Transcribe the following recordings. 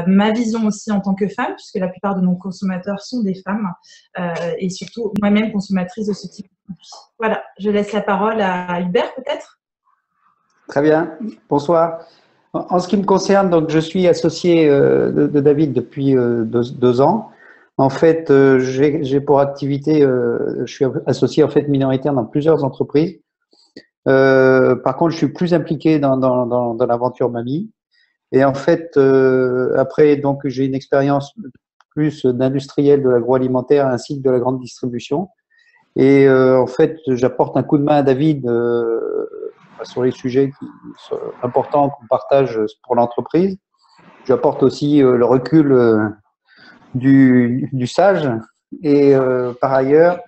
ma vision aussi en tant que femme, puisque la plupart de nos consommateurs sont des femmes, et surtout moi-même consommatrice de ce type de produit. Voilà, je laisse la parole à Hubert peut-être. Très bien, bonsoir. En ce qui me concerne, donc je suis associé de David depuis 2 ans. En fait, j'ai pour activité, je suis associé en fait minoritaire dans plusieurs entreprises. Par contre, je suis plus impliqué dans l'aventure Mamie. Et en fait, après, donc j'ai une expérience plus d'industriel de l'agroalimentaire ainsi que de la grande distribution. Et en fait, j'apporte un coup de main à David sur les sujets qui sont importants qu'on partage pour l'entreprise. J'apporte aussi le recul du sage. Et par ailleurs,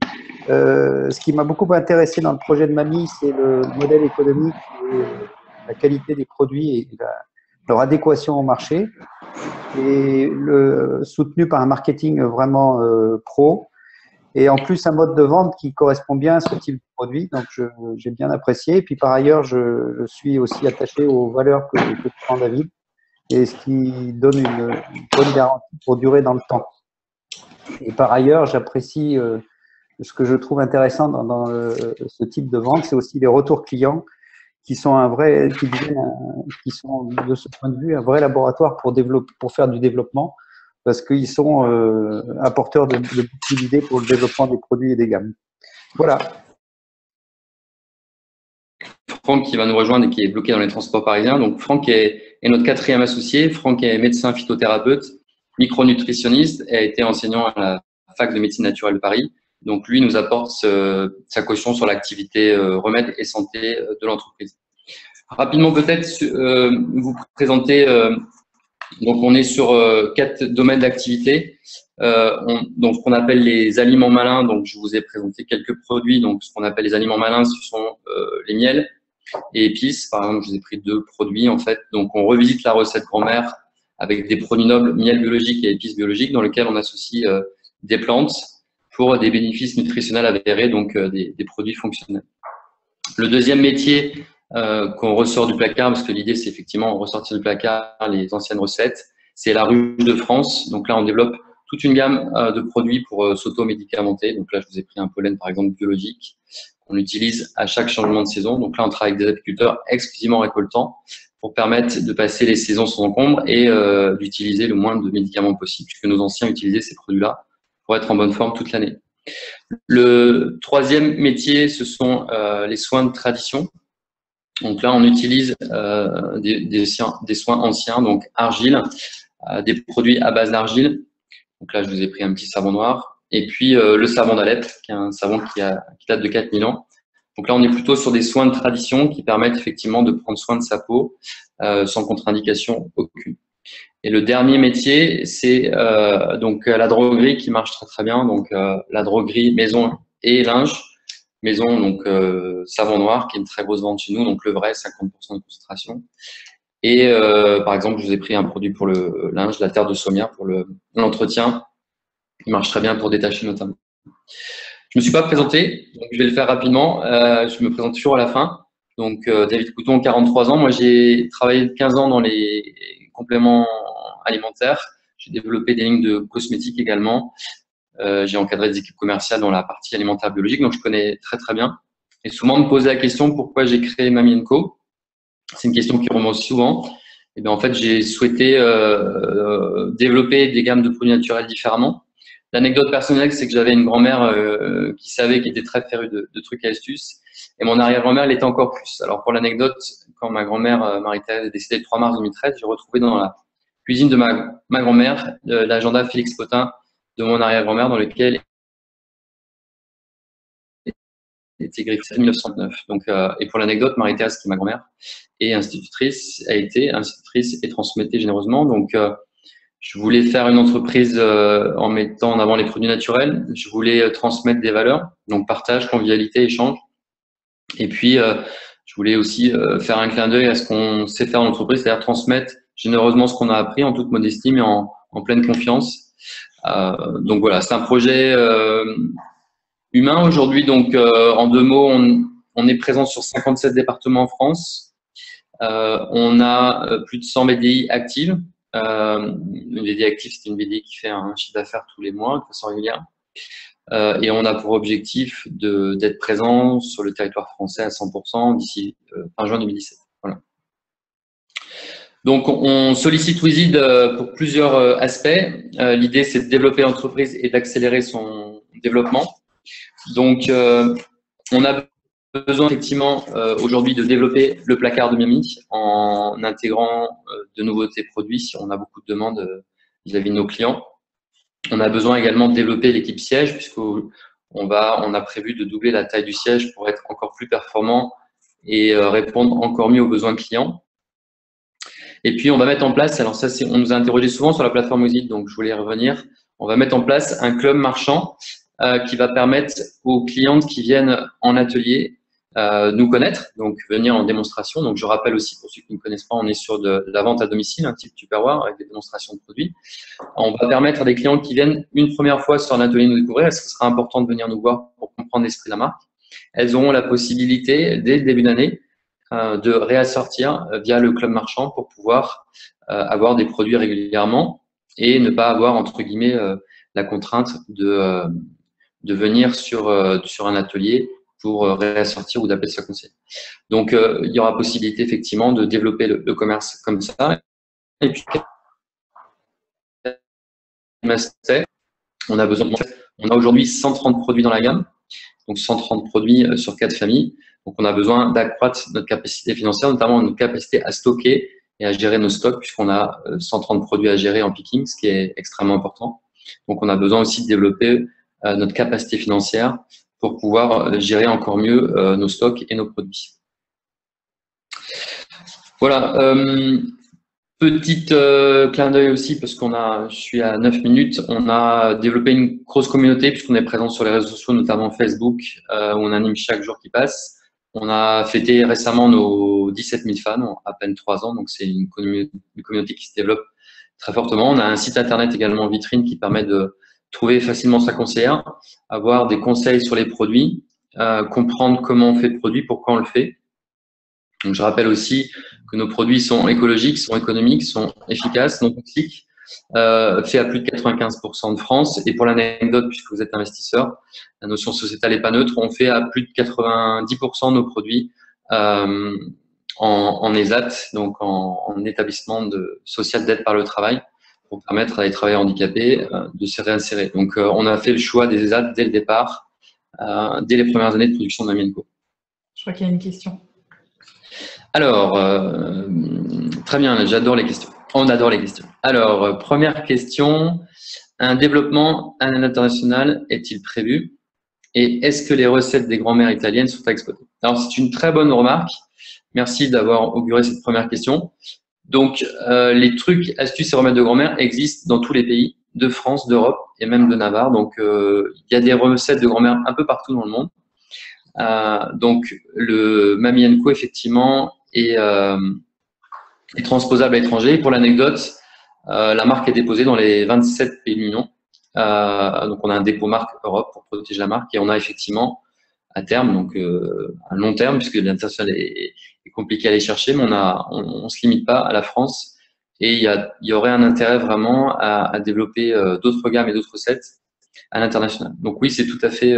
ce qui m'a beaucoup intéressé dans le projet de Mamie, c'est le modèle économique et la qualité des produits et leur adéquation au marché, et soutenu par un marketing vraiment pro, et en plus un mode de vente qui correspond bien à ce type de produit. Donc j'ai bien apprécié. Et puis par ailleurs, je suis aussi attaché aux valeurs que prend David, et ce qui donne une bonne garantie pour durer dans le temps. Et par ailleurs, j'apprécie ce que je trouve intéressant dans ce type de vente, c'est aussi les retours clients qui sont qui sont de ce point de vue un vrai laboratoire pour faire du développement, parce qu'ils sont apporteurs de beaucoup d'idées pour le développement des produits et des gammes. Voilà. Franck qui va nous rejoindre et qui est bloqué dans les transports parisiens. Donc Franck est notre 4e associé. Franck est médecin phytothérapeute, micronutritionniste et a été enseignant à la fac de médecine naturelle de Paris. Donc lui nous apporte sa caution sur l'activité remède et santé de l'entreprise. Rapidement peut-être vous présenter, donc on est sur 4 domaines d'activité. Donc ce qu'on appelle les aliments malins, donc je vous ai présenté quelques produits. Donc ce qu'on appelle les aliments malins, ce sont les miels et épices. Par exemple, je vous ai pris 2 produits en fait. Donc on revisite la recette grand-mère avec des produits nobles, miel biologique et épices biologiques, dans lesquels on associe des plantes pour des bénéfices nutritionnels avérés, donc des produits fonctionnels. Le deuxième métier qu'on ressort du placard, parce que l'idée c'est effectivement ressortir du placard les anciennes recettes, c'est la ruche de France. Donc là on développe toute une gamme de produits pour s'auto-médicamenter. Donc là je vous ai pris un pollen par exemple biologique qu'on utilise à chaque changement de saison. Donc là on travaille avec des apiculteurs exclusivement récoltants pour permettre de passer les saisons sans encombre et d'utiliser le moins de médicaments possible, puisque nos anciens utilisaient ces produits-là pour être en bonne forme toute l'année. Le troisième métier, ce sont les soins de tradition. Donc là, on utilise des soins anciens, donc argile, des produits à base d'argile. Donc là, je vous ai pris un petit savon noir. Et puis le savon d'Alep, qui est un savon qui date de 4000 ans. Donc là, on est plutôt sur des soins de tradition qui permettent effectivement de prendre soin de sa peau sans contre-indication aucune. Et le dernier métier, c'est donc la droguerie qui marche très très bien. Donc la droguerie maison et linge. Maison, donc savon noir, qui est une très grosse vente chez nous, donc le vrai, 50% de concentration. Et par exemple, je vous ai pris un produit pour le linge, la terre de sommière pour l'entretien. Il marche très bien pour détacher notamment. Je ne me suis pas présenté, donc je vais le faire rapidement. Je me présente toujours à la fin. Donc David Couton, 43 ans. Moi, j'ai travaillé 15 ans dans les compléments alimentaires. J'ai développé des lignes de cosmétiques également. J'ai encadré des équipes commerciales dans la partie alimentaire biologique, donc je connais très très bien. Et souvent, on me posait la question pourquoi j'ai créé Mamie & Co. C'est une question qui remonte souvent. Et bien, en fait, j'ai souhaité développer des gammes de produits naturels différemment. L'anecdote personnelle, c'est que j'avais une grand-mère qui savait, qui était très férue de trucs et astuces. Et mon arrière-grand-mère l'était encore plus. Alors, pour l'anecdote, quand ma grand-mère Marie-Thérèse est décédée le 3 mars 2013, j'ai retrouvé dans la cuisine de ma grand-mère l'agenda Félix Potin de mon arrière-grand-mère dans lequel était griffé 1909. Donc, et pour l'anecdote, Marie-Thérèse, qui est ma grand-mère, est institutrice, a été institutrice et transmettait généreusement. Donc, je voulais faire une entreprise en mettant en avant les produits naturels. Je voulais transmettre des valeurs, donc partage, convivialité, échange. Et puis, je voulais aussi faire un clin d'œil à ce qu'on sait faire en entreprise, c'est-à-dire transmettre généreusement ce qu'on a appris en toute modestie, mais en pleine confiance. Donc voilà, c'est un projet humain aujourd'hui. Donc en 2 mots, on est présent sur 57 départements en France. On a plus de 100 BDI actives. Une BD active, c'est une BD qui fait un chiffre d'affaires tous les mois de façon régulière. Et on a pour objectif d'être présent sur le territoire français à 100% d'ici fin juin 2017. Voilà. Donc, on sollicite Wizid pour plusieurs aspects. L'idée, c'est de développer l'entreprise et d'accélérer son développement. Donc, on a besoin effectivement aujourd'hui de développer le placard de Miami en intégrant de nouveautés produits si on a beaucoup de demandes vis-à-vis de nos clients. On a besoin également de développer l'équipe siège puisqu'on a prévu de doubler la taille du siège pour être encore plus performant et répondre encore mieux aux besoins clients. Et puis, on va mettre en place, alors ça, on nous a interrogé souvent sur la plateforme Wizid, donc je voulais y revenir. On va mettre en place un club marchand qui va permettre aux clientes qui viennent en atelier nous connaître, donc venir en démonstration. Donc, je rappelle aussi pour ceux qui ne connaissent pas, on est sur de la vente à domicile, un type Tupperware avec des démonstrations de produits. On va permettre à des clients qui viennent une première fois sur un atelier nous découvrir, ce sera important de venir nous voir pour comprendre l'esprit de la marque. Elles auront la possibilité, dès le début d'année, de réassortir via le club marchand pour pouvoir avoir des produits régulièrement et ne pas avoir, entre guillemets, la contrainte de venir sur un atelier pour réassortir ou d'appeler ça conseil. Donc, il y aura possibilité effectivement de développer le commerce comme ça. Et puis, on a besoin, on a aujourd'hui 130 produits dans la gamme, donc 130 produits sur 4 familles. Donc, on a besoin d'accroître notre capacité financière, notamment notre capacité à stocker et à gérer nos stocks, puisqu'on a 130 produits à gérer en picking, ce qui est extrêmement important. Donc, on a besoin aussi de développer notre capacité financière pour pouvoir gérer encore mieux nos stocks et nos produits. Voilà. Petite clin d'œil aussi, parce je suis à 9 minutes, on a développé une grosse communauté, puisqu'on est présent sur les réseaux sociaux, notamment Facebook, où on anime chaque jour qui passe. On a fêté récemment nos 17 000 fans, en à peine 3 ans, donc c'est une communauté qui se développe très fortement. On a un site internet également vitrine qui permet de trouver facilement sa conseillère, avoir des conseils sur les produits, comprendre comment on fait le produit, pourquoi on le fait. Donc, je rappelle aussi que nos produits sont écologiques, sont économiques, sont efficaces, non toxiques, faits à plus de 95% de France. Et pour l'anecdote, puisque vous êtes investisseur, la notion sociétale n'est pas neutre, on fait à plus de 90% de nos produits en ESAT, donc en établissement social d'aide par le travail, pour permettre à des travailleurs handicapés de se réinsérer. Donc, on a fait le choix des ESAT dès le départ, dès les premières années de production de Mami & Co. Je crois qu'il y a une question. Alors, très bien, j'adore les questions. On adore les questions. Alors, première question, un développement à l'international est-il prévu? Et est-ce que les recettes des grands-mères italiennes sont à exploiter? Alors, c'est une très bonne remarque. Merci d'avoir auguré cette première question. Donc, les trucs, astuces et remèdes de grand-mère existent dans tous les pays de France, d'Europe et même de Navarre. Donc, il y a des recettes de grand-mère un peu partout dans le monde. Donc, le Mami & Co, effectivement, est transposable à l'étranger. Pour l'anecdote, la marque est déposée dans les 27 pays de l'Union. Donc, on a un dépôt marque Europe pour protéger la marque et on a effectivement à terme, donc à long terme, puisque l'international est compliqué à aller chercher, mais on ne se limite pas à la France et il y aurait un intérêt vraiment à développer d'autres gammes et d'autres recettes à l'international. Donc oui, c'est tout à fait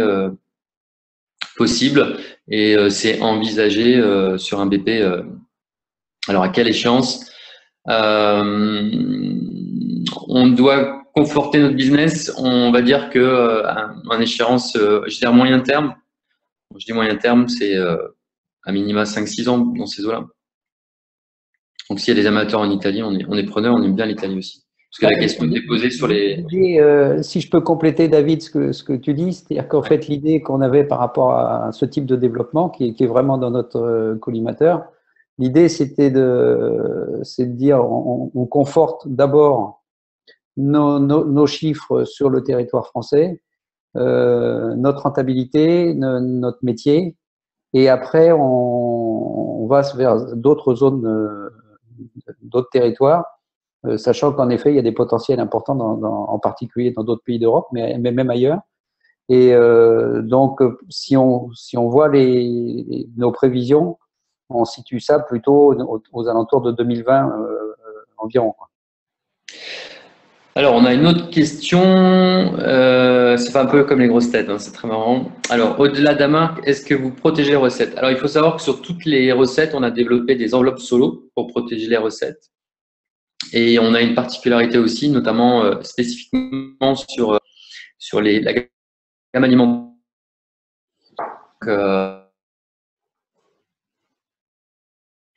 possible et c'est envisagé sur un BP. Alors, à quelle échéance? On doit conforter notre business. On va dire que un échéance, je dirais moyen terme. Je dis moyen terme, c'est à minima 5-6 ans dans ces eaux-là. Donc, s'il y a des amateurs en Italie, on est preneurs, on aime bien l'Italie aussi. Parce que la question était posée sur les… Si je peux compléter, David, ce que tu dis, c'est-à-dire qu'en fait, l'idée qu'on avait par rapport à ce type de développement, qui est vraiment dans notre collimateur, l'idée, c'est de dire, on conforte d'abord nos chiffres sur le territoire français, notre rentabilité, notre métier, et après, on va vers d'autres zones, d'autres territoires, sachant qu'en effet, il y a des potentiels importants, en particulier dans d'autres pays d'Europe, mais même ailleurs. Et donc, si on voit nos prévisions, on situe ça plutôt aux alentours de 2020 environ, quoi. Alors, on a une autre question. C'est un peu comme les grosses têtes, hein, c'est très marrant. Alors, au-delà de la marque, est-ce que vous protégez les recettes? Alors, il faut savoir que sur toutes les recettes, on a développé des enveloppes solo pour protéger les recettes. Et on a une particularité aussi, notamment spécifiquement sur la gamme alimentaire.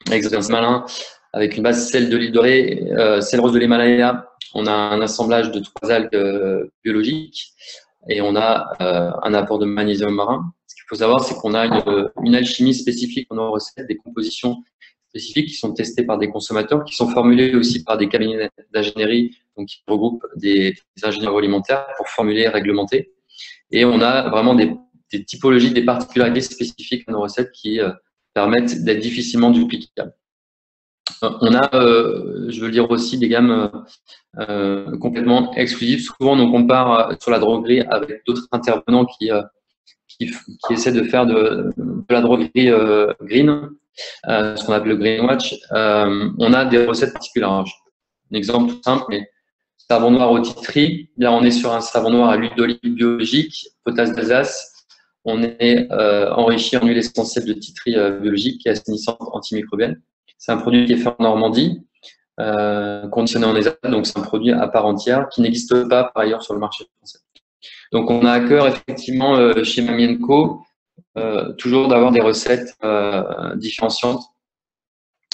Avec malin, avec une base sel de l'île de Ré, sel rose de l'Himalaya. On a un assemblage de 3 algues biologiques et on a un apport de magnésium marin. Ce qu'il faut savoir, c'est qu'on a une alchimie spécifique dans nos recettes, des compositions spécifiques qui sont testées par des consommateurs, qui sont formulées aussi par des cabinets d'ingénierie, donc qui regroupent des ingénieurs alimentaires pour formuler et réglementer. Et on a vraiment des typologies, des particularités spécifiques à nos recettes qui permettent d'être difficilement duplicables. On a, je veux le dire aussi, des gammes complètement exclusives. Souvent, on compare sur la droguerie avec d'autres intervenants qui essaient de faire de la droguerie green, ce qu'on appelle le greenwatch. On a des recettes particulières. Un exemple tout simple, mais savon noir au titri. Là, on est sur un savon noir à l'huile d'olive biologique, potasse d'Alsace. On est enrichi en huile essentielle de titri biologique qui est assainissante antimicrobienne. C'est un produit qui est fait en Normandie, conditionné en ESA, donc c'est un produit à part entière qui n'existe pas par ailleurs sur le marché français. Donc on a à cœur effectivement chez Mamie & Co toujours d'avoir des recettes différenciantes.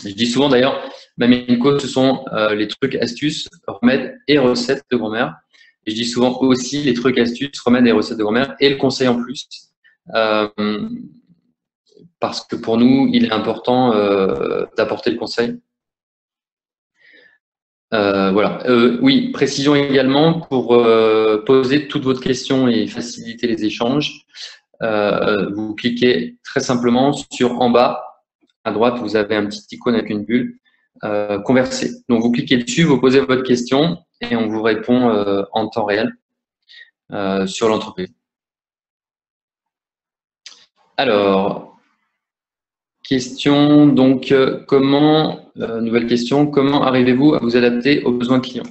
Je dis souvent d'ailleurs, Mamie & Co ce sont les trucs, astuces, remèdes et recettes de grand-mère. Et je dis souvent aussi les trucs, astuces, remèdes et recettes de grand-mère et le conseil en plus. Parce que pour nous, il est important d'apporter le conseil. Voilà. Oui, précision également pour poser toutes vos questions et faciliter les échanges. Vous cliquez très simplement sur en bas, à droite, vous avez un petit icône avec une bulle, converser. Donc, vous cliquez dessus, vous posez votre question et on vous répond en temps réel sur l'entreprise. Alors, question, donc, nouvelle question, comment arrivez-vous à vous adapter aux besoins clients?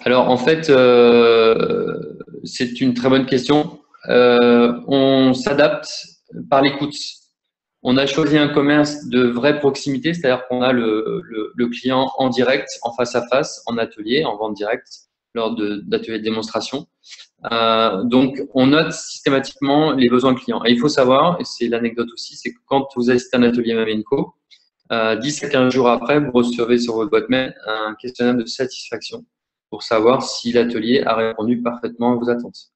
Alors, en fait, c'est une très bonne question. On s'adapte par l'écoute. On a choisi un commerce de vraie proximité, c'est-à-dire qu'on a le client en direct, en face à face, en atelier, en vente directe, lors d'ateliers de démonstration. Donc, on note systématiquement les besoins clients. Et il faut savoir, et c'est l'anecdote aussi, c'est que quand vous assistez à un atelier Mamie & Co, 10 à 15 jours après, vous recevez sur votre boîte mail un questionnaire de satisfaction pour savoir si l'atelier a répondu parfaitement à vos attentes.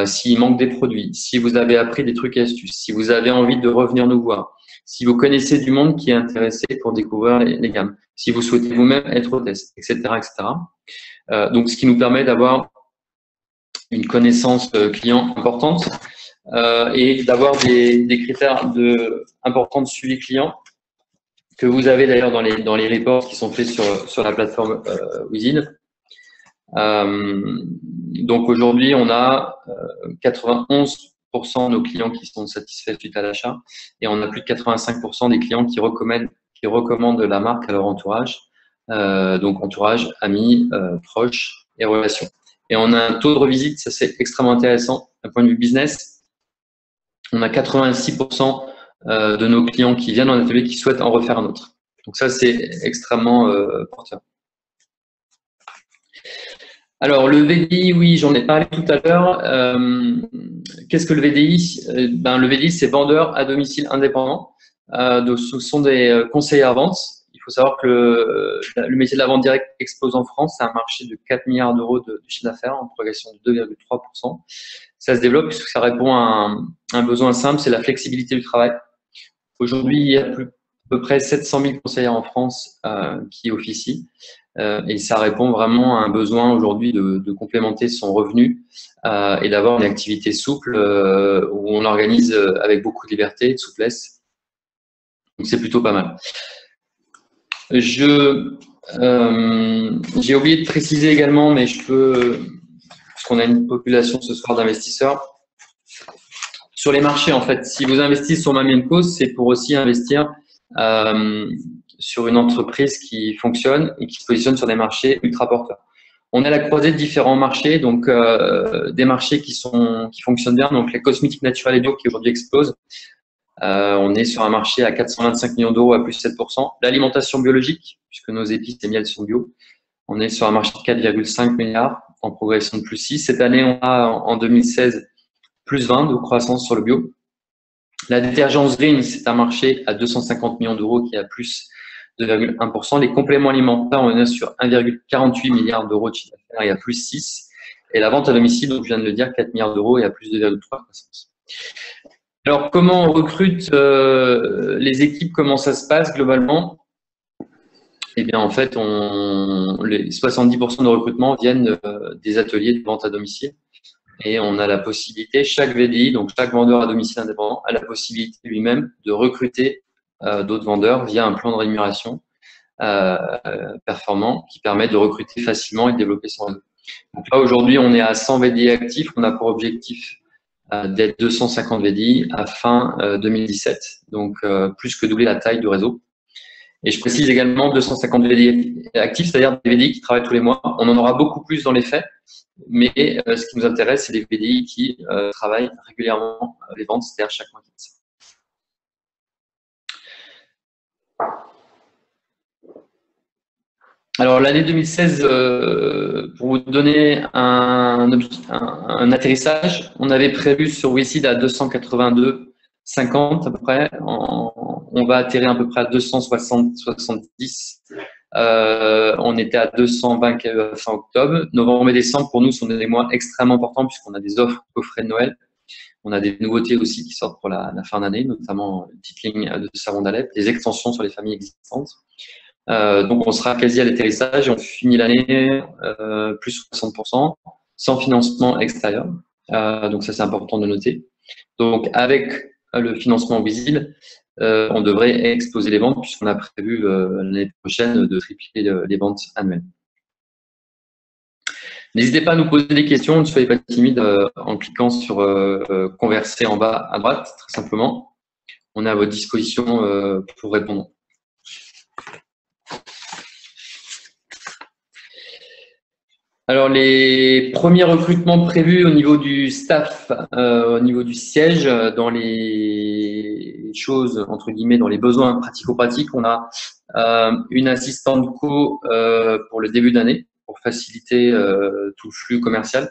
S'il manque des produits, si vous avez appris des trucs et astuces, si vous avez envie de revenir nous voir, si vous connaissez du monde qui est intéressé pour découvrir les gammes, si vous souhaitez vous-même être hôtesse, etc., etc. Donc, ce qui nous permet d'avoir une connaissance client importante et d'avoir des critères importants de suivi client que vous avez d'ailleurs dans les reports qui sont faits sur la plateforme Wizin. Donc aujourd'hui, on a 91% de nos clients qui sont satisfaits suite à l'achat et on a plus de 85% des clients qui recommandent la marque à leur entourage, donc entourage, amis, proches et relations. Et on a un taux de revisite, ça c'est extrêmement intéressant d'un point de vue business. On a 86% de nos clients qui viennent en atelier qui souhaitent en refaire un autre. Donc ça c'est extrêmement porteur. Alors, le VDI, oui, j'en ai parlé tout à l'heure. Qu'est-ce que le VDI? Le VDI, c'est vendeur à domicile indépendant. Donc, ce sont des conseillers à vente. Il faut savoir que le métier de la vente directe explose en France. C'est un marché de 4 milliards d'euros de chiffre d'affaires en progression de 2,3%. Ça se développe puisque ça répond à un besoin simple, c'est la flexibilité du travail. Aujourd'hui, il y a à peu près 700 000 conseillers en France qui officient. Et ça répond vraiment à un besoin aujourd'hui de complémenter son revenu et d'avoir une activité souple où on l'organise avec beaucoup de liberté et de souplesse. Donc, c'est plutôt pas mal. J'ai oublié de préciser également, mais je peux, puisqu'on a une population ce soir d'investisseurs, sur les marchés, en fait, si vous investissez sur Mamie & Co, c'est pour aussi investir sur une entreprise qui fonctionne et qui se positionne sur des marchés ultra porteurs. On est à la croisée de différents marchés, donc des marchés qui fonctionnent bien, donc les cosmétiques naturels et bio qui aujourd'hui explosent. On est sur un marché à 425 millions d'euros à plus 7%. L'alimentation biologique, puisque nos épices et miels sont bio, on est sur un marché de 4,5 milliards en progression de plus 6. Cette année, on a en 2016 plus 20 de croissance sur le bio. La détergence green, c'est un marché à 250 millions d'euros qui a plus 2,1%. Les compléments alimentaires, on est sur 1,48 milliard d'euros de chiffre d'affaires et à plus 6. Et la vente à domicile, donc je viens de le dire, 4 milliards d'euros et à plus 2,3 croissance. Alors, comment on recrute les équipes? Comment ça se passe globalement? Eh bien, en fait, les 70% de recrutement viennent des ateliers de vente à domicile. Et on a la possibilité, chaque VDI, donc chaque vendeur à domicile indépendant, a la possibilité lui-même de recruter d'autres vendeurs via un plan de rémunération performant qui permet de recruter facilement et de développer son réseau. Donc là, aujourd'hui, on est à 100 VDI actifs. On a pour objectif d'être 250 VDI à fin 2017, donc plus que doubler la taille du réseau. Et je précise également 250 VDI actifs, c'est-à-dire des VDI qui travaillent tous les mois. On en aura beaucoup plus dans les faits, mais ce qui nous intéresse, c'est les VDI qui travaillent régulièrement les ventes, c'est-à-dire chaque mois. Alors, l'année 2016, pour vous donner un atterrissage, on avait prévu sur WeSeed à 282,50 à peu près. On va atterrir à peu près à 270. On était à 220 fin octobre. Novembre et décembre, pour nous, sont des mois extrêmement importants puisqu'on a des offres coffrets de Noël. On a des nouveautés aussi qui sortent pour la fin d'année, notamment une petite ligne de savon d'Alep, des extensions sur les familles existantes. Donc, on sera quasi à l'atterrissage et on finit l'année plus 60%, sans financement extérieur. Donc, ça, c'est important de noter. Donc, avec le financement WeSeed, on devrait exploser les ventes puisqu'on a prévu l'année prochaine de tripler les ventes annuelles. N'hésitez pas à nous poser des questions, ne soyez pas timide en cliquant sur converser en bas à droite, très simplement. On est à votre disposition pour répondre. Alors, les premiers recrutements prévus au niveau du staff, au niveau du siège, dans les choses, entre guillemets, dans les besoins pratico-pratiques, on a une assistante co pour le début d'année, pour faciliter tout le flux commercial.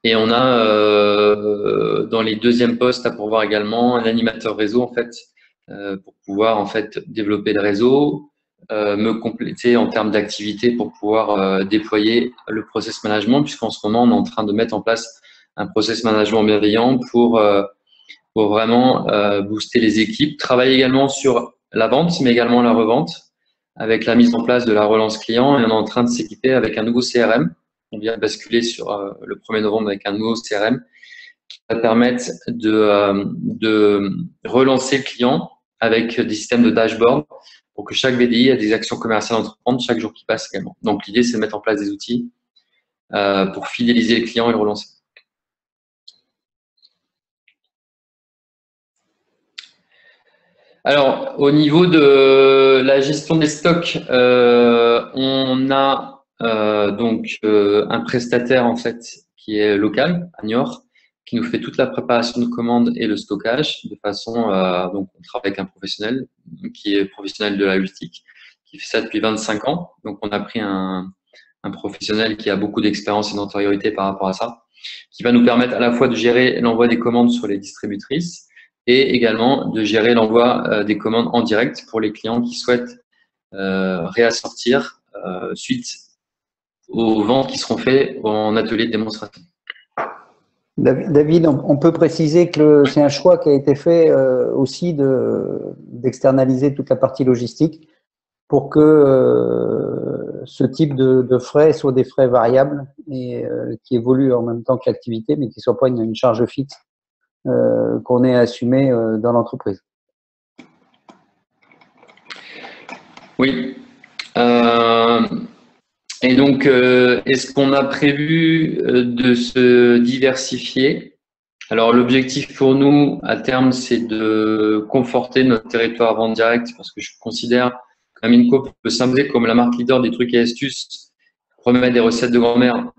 Et on a dans les deuxièmes postes à pourvoir également un animateur réseau, en fait, pour pouvoir en fait développer le réseau, me compléter en termes d'activité pour pouvoir déployer le process management, puisqu'en ce moment, on est en train de mettre en place un process management bienveillant pour vraiment booster les équipes. Travailler également sur la vente, mais également la revente, avec la mise en place de la relance client. Et on est en train de s'équiper avec un nouveau CRM. On vient basculer sur le 1er novembre avec un nouveau CRM qui va permettre de relancer le client avec des systèmes de dashboard pour que chaque VDI ait des actions commerciales à entreprendre chaque jour qui passe également. Donc, l'idée, c'est de mettre en place des outils pour fidéliser le client et le relancer. Alors, au niveau de la gestion des stocks, on a donc un prestataire en fait qui est local à Niort, qui nous fait toute la préparation de commandes et le stockage de façon donc on travaille avec un professionnel qui est professionnel de la logistique, qui fait ça depuis 25 ans. Donc on a pris un professionnel qui a beaucoup d'expérience et d'antériorité par rapport à ça, qui va nous permettre à la fois de gérer l'envoi des commandes sur les distributrices et également de gérer l'envoi des commandes en direct pour les clients qui souhaitent réassortir suite aux ventes qui seront faites en atelier de démonstration. David, on peut préciser que c'est un choix qui a été fait aussi d'externaliser toute la partie logistique pour que ce type de frais soit des frais variables et qui évoluent en même temps que l'activité, mais qui ne soient pas une charge fixe qu'on ait à assumer dans l'entreprise. Oui. Et donc, est-ce qu'on a prévu de se diversifier? Alors, l'objectif pour nous, à terme, c'est de conforter notre territoire vente directe parce que je considère qu'Aminco peut s'imposer comme la marque leader des trucs et astuces, remettre des recettes de grand-mère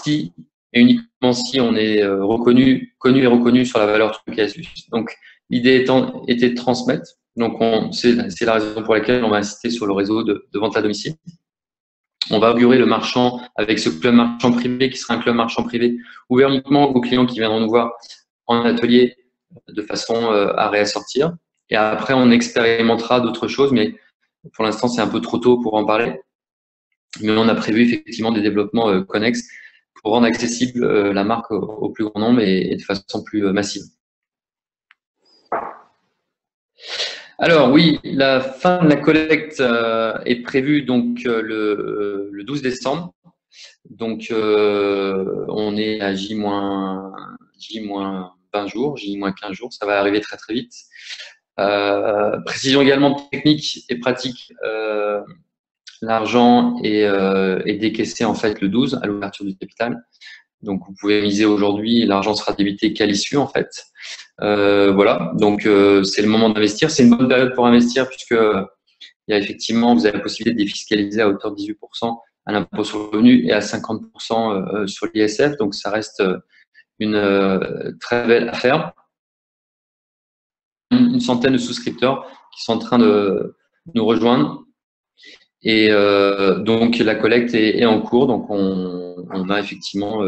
si et uniquement si on est connu et reconnu sur la valeur trucs et astuces. Donc, l'idée était de transmettre. Donc, c'est la raison pour laquelle on va insister sur le réseau de vente à domicile. On va augurer le marchand avec ce club marchand privé qui sera un club marchand privé ouvert uniquement aux clients qui viendront nous voir en atelier de façon à réassortir. Et après, on expérimentera d'autres choses, mais pour l'instant, c'est un peu trop tôt pour en parler. Mais on a prévu effectivement des développements connexes pour rendre accessible la marque au plus grand nombre et de façon plus massive. Alors oui, la fin de la collecte est prévue donc le 12 décembre. Donc on est à J-20 jours, J-15 jours, ça va arriver très très vite. Précision également technique et pratique, l'argent est décaissé en fait le 12 à l'ouverture du capital. Donc vous pouvez miser aujourd'hui et l'argent sera débité qu'à l'issue en fait. Voilà, donc c'est le moment d'investir. C'est une bonne période pour investir puisque il y a effectivement, vous avez la possibilité de défiscaliser à hauteur de 18% à l'impôt sur le revenu et à 50% sur l'ISF. Donc ça reste une très belle affaire. Une centaine de souscripteurs qui sont en train de nous rejoindre. Et donc la collecte est en cours. Donc on a effectivement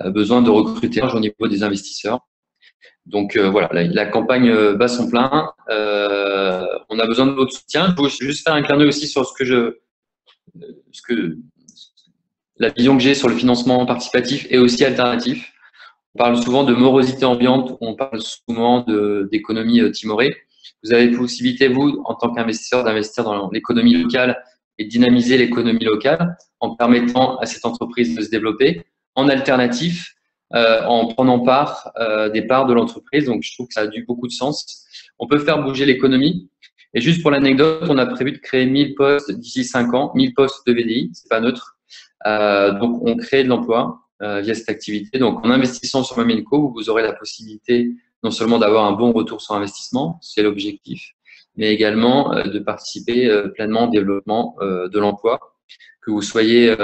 besoin de recruter au niveau des investisseurs. Donc voilà, la campagne bat son plein. On a besoin de votre soutien. Je veux juste faire un clin d'œil aussi sur la vision que j'ai sur le financement participatif et aussi alternatif. On parle souvent de morosité ambiante, on parle souvent d'économie timorée. Vous avez la possibilité, vous, en tant qu'investisseur, d'investir dans l'économie locale et de dynamiser l'économie locale en permettant à cette entreprise de se développer. En alternatif, en prenant part des parts de l'entreprise. Donc, je trouve que ça a beaucoup de sens. On peut faire bouger l'économie. Et juste pour l'anecdote, on a prévu de créer 1000 postes d'ici 5 ans, 1000 postes de VDI, c'est pas neutre. Donc, on crée de l'emploi via cette activité. Donc, en investissant sur Maminco, vous aurez la possibilité non seulement d'avoir un bon retour sur investissement, c'est l'objectif, mais également de participer pleinement au développement de l'emploi, que vous soyez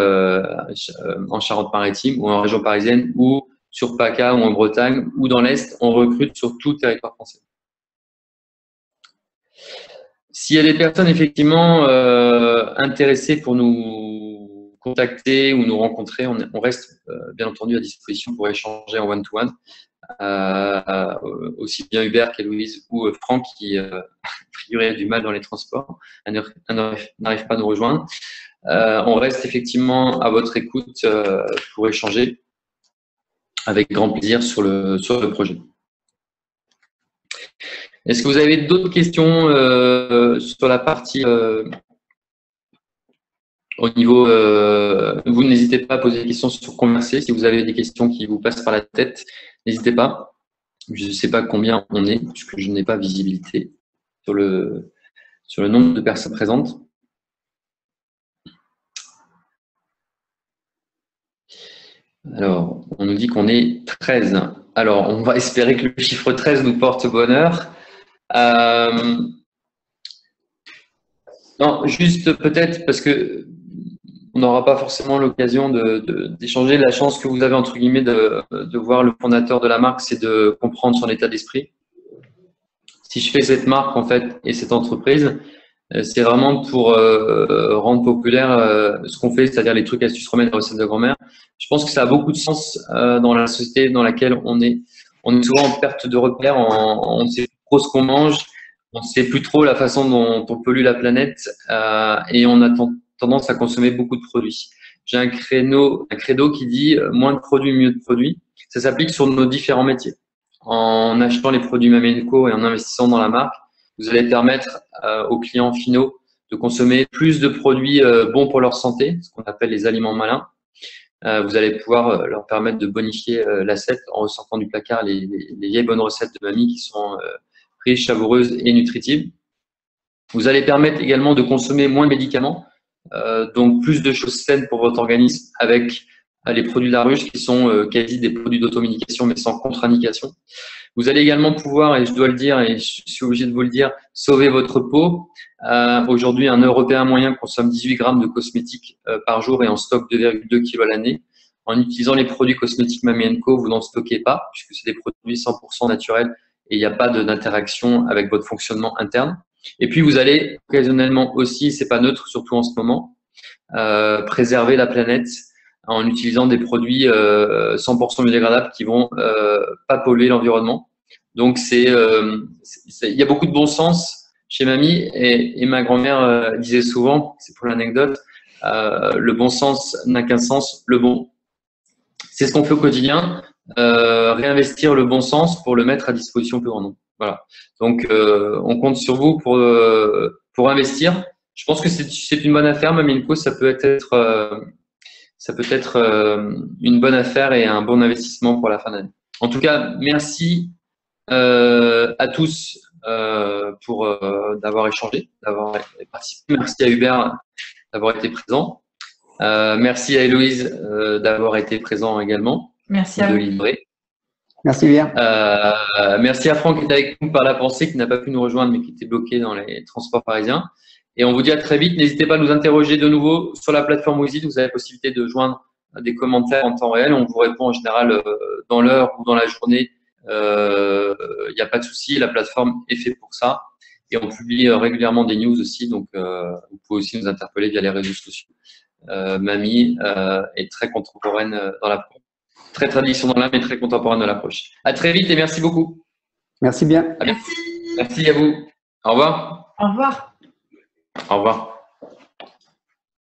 en Charente-Maritime ou en région parisienne ou sur PACA ou en Bretagne ou dans l'Est, on recrute sur tout le territoire français. S'il y a des personnes effectivement intéressées pour nous contacter ou nous rencontrer, on reste bien entendu à disposition pour échanger en one-to-one. Aussi bien Hubert qu'Héloïse ou Franck qui a priori du mal dans les transports, n'arrive pas à nous rejoindre. On reste effectivement à votre écoute pour échanger avec grand plaisir sur le projet. Est-ce que vous avez d'autres questions sur la partie au niveau vous n'hésitez pas à poser des questions sur Converser. Si vous avez des questions qui vous passent par la tête, n'hésitez pas. Je ne sais pas combien on est, puisque je n'ai pas visibilité sur le nombre de personnes présentes. Alors, on nous dit qu'on est 13. Alors, on va espérer que le chiffre 13 nous porte bonheur. Non, juste peut-être parce que on n'aura pas forcément l'occasion d'échanger. La chance que vous avez, entre guillemets, de voir le fondateur de la marque, c'est de comprendre son état d'esprit. Si je fais cette marque, en fait, et cette entreprise, c'est vraiment pour rendre populaire ce qu'on fait, c'est-à-dire les trucs, astuces, remèdes, recettes de grand-mère. Je pense que ça a beaucoup de sens dans la société dans laquelle on est. On est souvent en perte de repères, on ne sait plus trop ce qu'on mange, on ne sait plus trop la façon dont on pollue la planète et on a tendance à consommer beaucoup de produits. J'ai un credo qui dit moins de produits, mieux de produits. Ça s'applique sur nos différents métiers. En achetant les produits Maminco et en investissant dans la marque, vous allez permettre aux clients finaux de consommer plus de produits bons pour leur santé, ce qu'on appelle les aliments malins. Vous allez pouvoir leur permettre de bonifier l'assiette en ressortant du placard les vieilles bonnes recettes de mamie qui sont riches, savoureuses et nutritives. Vous allez permettre également de consommer moins de médicaments, donc plus de choses saines pour votre organisme avec les produits de la ruche qui sont quasi des produits d'automédication mais sans contre-indication. Vous allez également pouvoir, et je dois le dire, et je suis obligé de vous le dire, sauver votre peau. Aujourd'hui, un Européen moyen consomme 18 grammes de cosmétiques par jour et en stocke 2,2 kg à l'année. En utilisant les produits cosmétiques Mamie & Co, vous n'en stockez pas, puisque c'est des produits 100% naturels et il n'y a pas d'interaction avec votre fonctionnement interne. Et puis, vous allez occasionnellement aussi, c'est pas neutre, surtout en ce moment, préserver la planète en utilisant des produits 100% biodégradables qui vont pas polluer l'environnement. Donc, il y a beaucoup de bon sens chez Mamie et ma grand-mère disait souvent, c'est pour l'anecdote, le bon sens n'a qu'un sens, le bon. C'est ce qu'on fait au quotidien, réinvestir le bon sens pour le mettre à disposition plus grand nombre. Voilà. Donc, on compte sur vous pour investir. Je pense que c'est une bonne affaire, Mamie & Co, ça peut être une bonne affaire et un bon investissement pour la fin d'année. En tout cas, merci à tous d'avoir échangé, d'avoir participé. Merci à Hubert d'avoir été présent. Merci à Héloïse d'avoir été présent également. Merci à vous. Livrer. Merci bien. Merci à Franck qui était avec nous par la pensée, qui n'a pas pu nous rejoindre mais qui était bloqué dans les transports parisiens. Et on vous dit à très vite. N'hésitez pas à nous interroger de nouveau sur la plateforme Wizit. Vous avez la possibilité de joindre des commentaires en temps réel. On vous répond en général dans l'heure ou dans la journée. Il n'y a pas de souci. La plateforme est faite pour ça. Et on publie régulièrement des news aussi. Donc, vous pouvez aussi nous interpeller via les réseaux sociaux. Mamie est très contemporaine dans l'approche. Très tradition dans l'âme et très contemporaine dans l'approche. À très vite et merci beaucoup. Merci bien. Merci. Merci à vous. Au revoir. Au revoir. Au revoir.